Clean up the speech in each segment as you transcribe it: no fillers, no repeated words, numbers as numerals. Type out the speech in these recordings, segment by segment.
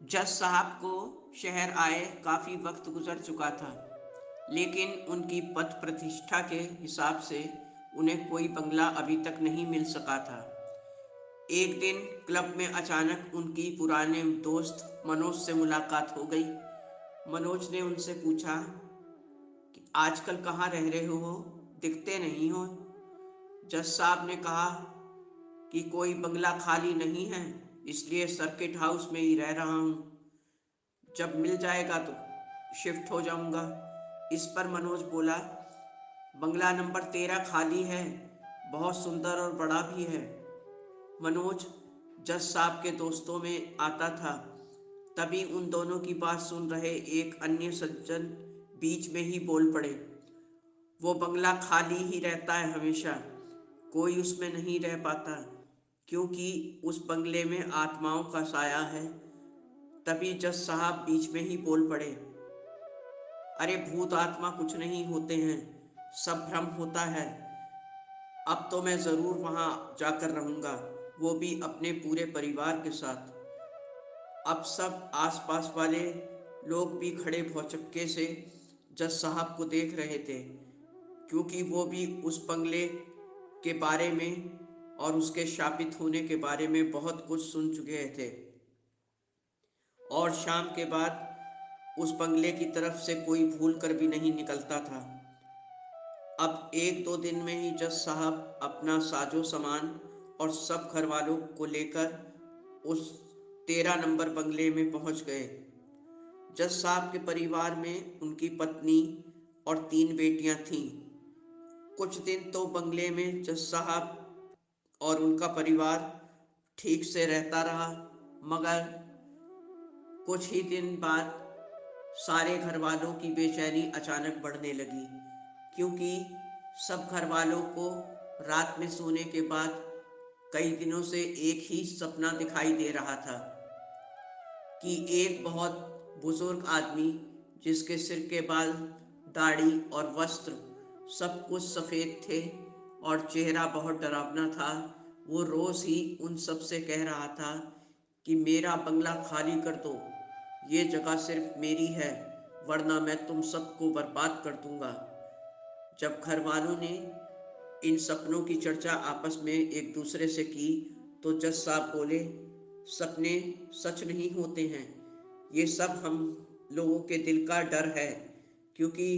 जज साहब को शहर आए काफ़ी वक्त गुजर चुका था, लेकिन उनकी पद प्रतिष्ठा के हिसाब से उन्हें कोई बंगला अभी तक नहीं मिल सका था। एक दिन क्लब में अचानक उनकी पुराने दोस्त मनोज से मुलाकात हो गई। मनोज ने उनसे पूछा कि आजकल कहाँ रह रहे हो, दिखते नहीं हो। जज साहब ने कहा कि कोई बंगला खाली नहीं है, इसलिए सर्किट हाउस में ही रह रहा हूँ। जब मिल जाएगा तो शिफ्ट हो जाऊंगा। इस पर मनोज बोला, बंगला नंबर 13 खाली है, बहुत सुंदर और बड़ा भी है। मनोज जज साहब के दोस्तों में आता था। तभी उन दोनों की बात सुन रहे एक अन्य सज्जन बीच में ही बोल पड़े, वो बंगला खाली ही रहता है हमेशा, कोई उसमें नहीं रह पाता, क्योंकि उस बंगले में आत्माओं का साया है। तभी जज साहब बीच में ही बोल पड़े, अरे भूत आत्मा कुछ नहीं होते हैं, सब भ्रम होता है। अब तो मैं ज़रूर वहाँ जाकर रहूँगा, वो भी अपने पूरे परिवार के साथ। अब सब आसपास वाले लोग भी खड़े भौचक्के से जज साहब को देख रहे थे, क्योंकि वो भी उस बंगले के बारे में और उसके शापित होने के बारे में बहुत कुछ सुन चुके थे। और शाम के बाद उस बंगले की तरफ से कोई भूल कर भी नहीं निकलता था। अब एक दो दिन में ही जज साहब अपना साजो सामान और सब घर वालों को लेकर उस 13 नंबर बंगले में पहुंच गए। जज साहब के परिवार में उनकी पत्नी और 3 बेटियां थीं। कुछ दिन तो बंगले में जज साहब और उनका परिवार ठीक से रहता रहा, मगर कुछ ही दिन बाद सारे घर वालों की बेचैनी अचानक बढ़ने लगी, क्योंकि सब घर वालों को रात में सोने के बाद कई दिनों से एक ही सपना दिखाई दे रहा था कि एक बहुत बुजुर्ग आदमी, जिसके सिर के बाल, दाढ़ी और वस्त्र सब कुछ सफ़ेद थे और चेहरा बहुत डरावना था, वो रोज़ ही उन सब से कह रहा था कि मेरा बंगला खाली कर दो, ये जगह सिर्फ मेरी है, वरना मैं तुम सबको बर्बाद कर दूंगा। जब घर वालों ने इन सपनों की चर्चा आपस में एक दूसरे से की, तो जज साहब बोले, सपने सच नहीं होते हैं, ये सब हम लोगों के दिल का डर है, क्योंकि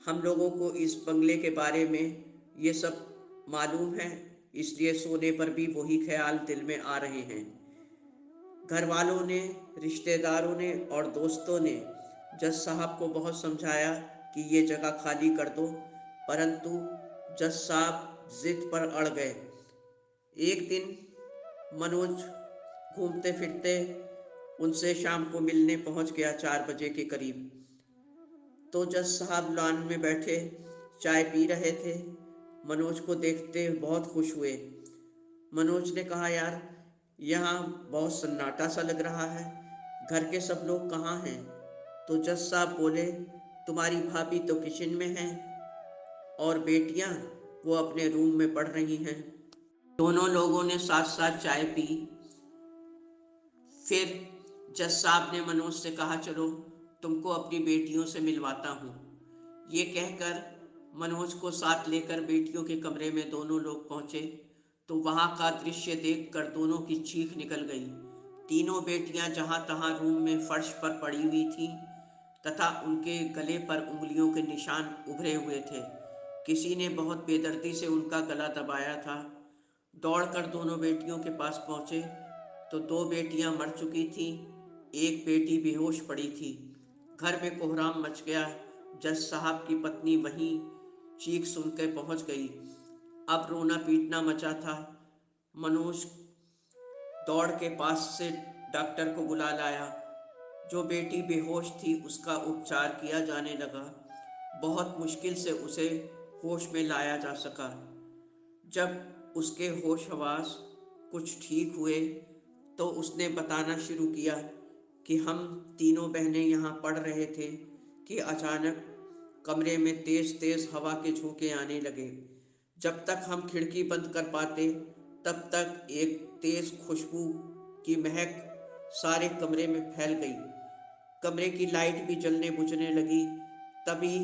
हम लोगों को इस बंगले के बारे में ये सब मालूम है, इसलिए सोने पर भी वही ख्याल दिल में आ रहे हैं। घर वालों ने, रिश्तेदारों ने और दोस्तों ने जज साहब को बहुत समझाया कि ये जगह खाली कर दो, परंतु जज साहब जिद पर अड़ गए। एक दिन मनोज घूमते फिरते उनसे शाम को मिलने पहुंच गया 4 बजे के करीब। तो जज साहब लॉन में बैठे चाय पी रहे थे। मनोज को देखते बहुत खुश हुए। मनोज ने कहा, यार यहाँ बहुत सन्नाटा सा लग रहा है, घर के सब लोग कहाँ हैं? तो जज साहब बोले, तुम्हारी भाभी तो किचन में है और बेटियाँ वो अपने रूम में पढ़ रही हैं। दोनों लोगों ने साथ साथ चाय पी। फिर जज साहब ने मनोज से कहा, चलो तुमको अपनी बेटियों से मिलवाता हूँ। ये कहकर मनोज को साथ लेकर बेटियों के कमरे में दोनों लोग पहुँचे, तो वहाँ का दृश्य देखकर दोनों की चीख निकल गई। तीनों बेटियां जहाँ तहाँ रूम में फर्श पर पड़ी हुई थीं, तथा उनके गले पर उंगलियों के निशान उभरे हुए थे। किसी ने बहुत बेदर्दी से उनका गला दबाया था। दौड़कर दोनों बेटियों के पास पहुँचे तो 2 बेटियां मर चुकी थीं, एक बेटी बेहोश पड़ी थी। घर में कोहराम मच गया। जज साहब की पत्नी वहीं चीख सुन के पहुँच गई। अब रोना पीटना मचा था। मनोज दौड़ के पास से डॉक्टर को बुला लाया। जो बेटी बेहोश थी उसका उपचार किया जाने लगा। बहुत मुश्किल से उसे होश में लाया जा सका। जब उसके होश हवास कुछ ठीक हुए तो उसने बताना शुरू किया कि हम तीनों बहनें यहाँ पढ़ रहे थे कि अचानक कमरे में तेज़ तेज़ हवा के झोंके आने लगे। जब तक हम खिड़की बंद कर पाते, तब तक एक तेज़ खुशबू की महक सारे कमरे में फैल गई। कमरे की लाइट भी जलने बुझने लगी। तभी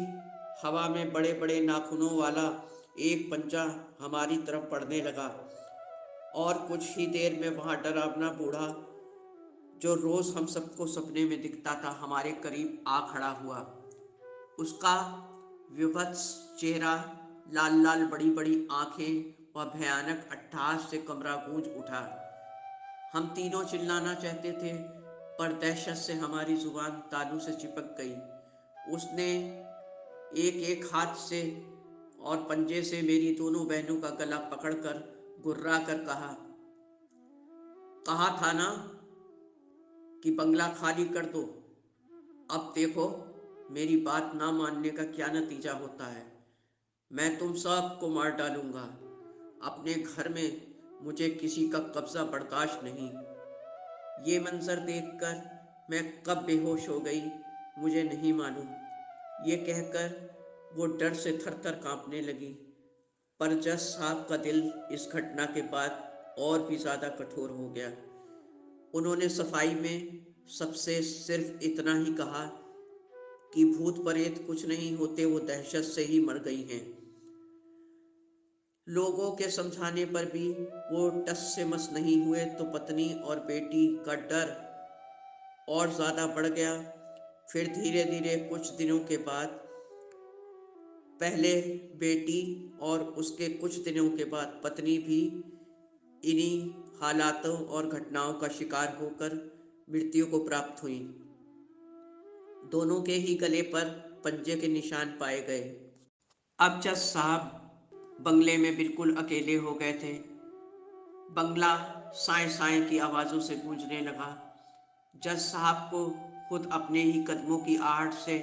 हवा में बड़े बड़े नाखूनों वाला एक पंजा हमारी तरफ बढ़ने लगा और कुछ ही देर में वहाँ डरावना बूढ़ा, जो रोज हम सबको सपने में दिखता था, हमारे करीब आ खड़ा हुआ। उसका विभत्स चेहरा, लाल लाल बड़ी बड़ी आंखें और भयानक अट्टहास से कमरा गूंज उठा। हम तीनों चिल्लाना चाहते थे, पर दहशत से हमारी जुबान तालू से चिपक गई। उसने एक एक हाथ से और पंजे से मेरी दोनों बहनों का गला पकड़कर गुर्रा कर कहा, कहा था ना कि बंगला खाली कर दो। अब देखो मेरी बात ना मानने का क्या नतीजा होता है। मैं तुम सबको मार डालूंगा। अपने घर में मुझे किसी का कब्जा बर्दाश्त नहीं। ये मंजर देखकर मैं कब बेहोश हो गई मुझे नहीं मालूम। ये कहकर वो डर से थर थर कांपने लगी। पर जज साहब का दिल इस घटना के बाद और भी ज़्यादा कठोर हो गया। उन्होंने सफाई में सबसे सिर्फ इतना ही कहा कि भूत प्रेत कुछ नहीं होते, वो दहशत से ही मर गई हैं। लोगों के समझाने पर भी वो टस से मस नहीं हुए, तो पत्नी और बेटी का डर और ज़्यादा बढ़ गया। फिर धीरे धीरे कुछ दिनों के बाद, पहले बेटी और उसके कुछ दिनों के बाद पत्नी भी इन्हीं हालातों और घटनाओं का शिकार होकर मृत्यु को प्राप्त हुई। दोनों के ही गले पर पंजे के निशान पाए गए। अब जज साहब बंगले में बिल्कुल अकेले हो गए थे। बंगला साए साए की आवाज़ों से गूंजने लगा। जज साहब को खुद अपने ही कदमों की आहट से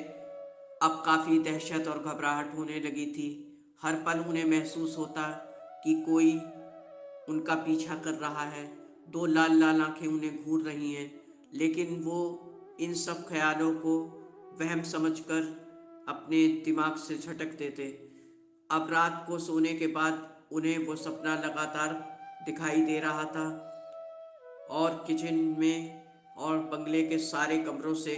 अब काफ़ी दहशत और घबराहट होने लगी थी। हर पल उन्हें महसूस होता कि कोई उनका पीछा कर रहा है। दो लाल लाल आंखें उन्हें घूर रही हैं, लेकिन वो इन सब ख्यालों को वहम समझकर अपने दिमाग से झटक देते। अब रात को सोने के बाद उन्हें वो सपना लगातार दिखाई दे रहा था और किचन में और बंगले के सारे कमरों से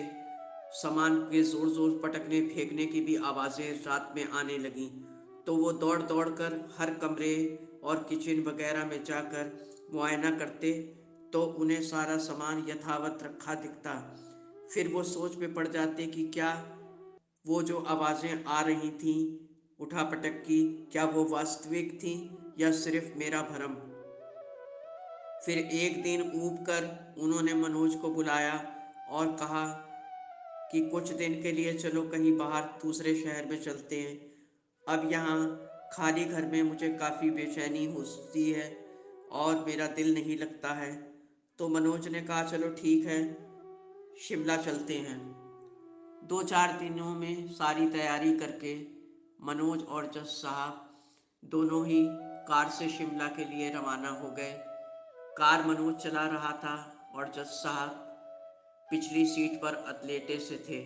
सामान के ज़ोर ज़ोर पटकने फेंकने की भी आवाज़ें रात में आने लगीं। तो वो दौड़ दौड़ कर हर कमरे और किचन वगैरह में जाकर मुआयना करते, तो उन्हें सारा सामान यथावत रखा दिखता। फिर वो सोच में पड़ जाते कि क्या वो जो आवाज़ें आ रही थीं उठापटक की, क्या वो वास्तविक थीं या सिर्फ मेरा भ्रम। फिर एक दिन ऊब कर उन्होंने मनोज को बुलाया और कहा कि कुछ दिन के लिए चलो कहीं बाहर दूसरे शहर में चलते हैं। अब यहाँ खाली घर में मुझे काफ़ी बेचैनी होती है और मेरा दिल नहीं लगता है। तो मनोज ने कहा चलो ठीक है, शिमला चलते हैं। 2-4 दिनों में सारी तैयारी करके मनोज और जज साहब दोनों ही कार से शिमला के लिए रवाना हो गए। कार मनोज चला रहा था और जज साहब पिछली सीट पर अतलेटे से थे।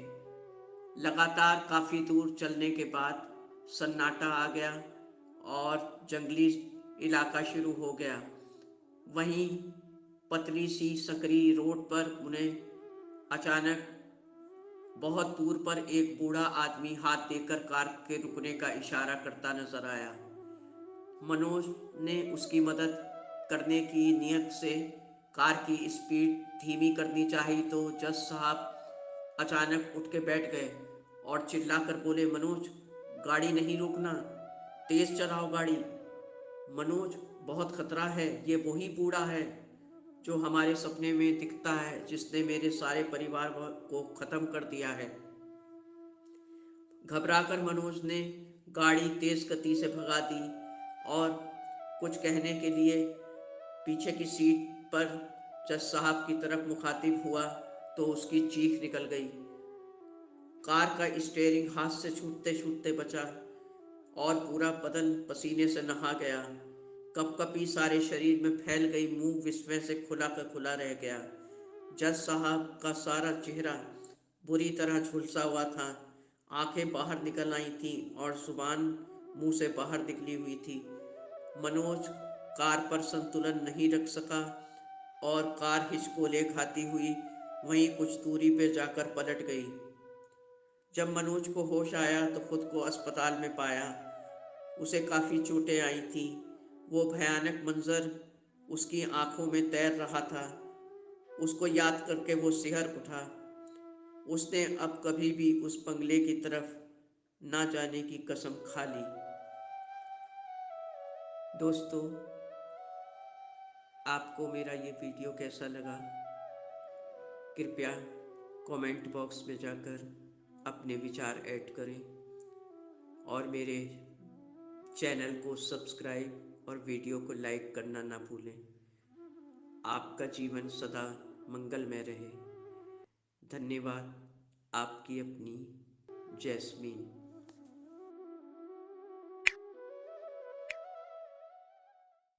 लगातार काफ़ी दूर चलने के बाद सन्नाटा आ गया और जंगली इलाका शुरू हो गया। वहीं पतली सी सकरी रोड पर उन्हें अचानक बहुत दूर पर एक बूढ़ा आदमी हाथ देकर कार के रुकने का इशारा करता नजर आया। मनोज ने उसकी मदद करने की नीयत से कार की स्पीड धीमी करनी चाहिए, तो जज साहब अचानक उठ के बैठ गए और चिल्लाकर बोले, मनोज गाड़ी नहीं रोकना, तेज चलाओ गाड़ी। मनोज बहुत खतरा है, ये वही बूढ़ा है जो हमारे सपने में दिखता है, जिसने मेरे सारे परिवार को ख़त्म कर दिया है। घबराकर मनोज ने गाड़ी तेज गति से भगा दी और कुछ कहने के लिए पीछे की सीट पर जज साहब की तरफ मुखातिब हुआ, तो उसकी चीख निकल गई। कार का स्टीयरिंग हाथ से छूटते छूटते बचा और पूरा बदन पसीने से नहा गया। कपकपी सारे शरीर में फैल गई, मुंह विस्मय से खुला का खुला रह गया। जज साहब का सारा चेहरा बुरी तरह झुलसा हुआ था। आंखें बाहर निकल आई थीं और जुबान मुंह से बाहर निकली हुई थी। मनोज कार पर संतुलन नहीं रख सका और कार हिचकोले खाती हुई वहीं कुछ दूरी पे जाकर पलट गई। जब मनोज को होश आया तो खुद को अस्पताल में पाया। उसे काफ़ी चोटें आई थीं। वो भयानक मंजर उसकी आंखों में तैर रहा था। उसको याद करके वो सिहर उठा। उसने अब कभी भी उस बंगले की तरफ ना जाने की कसम खा ली। दोस्तों, आपको मेरा ये वीडियो कैसा लगा? कृपया कमेंट बॉक्स में जाकर अपने विचार ऐड करें और मेरे चैनल को सब्सक्राइब और वीडियो को लाइक करना ना भूलें। आपका जीवन सदा मंगलमय रहे। धन्यवाद। आपकी अपनी जैस्मीन।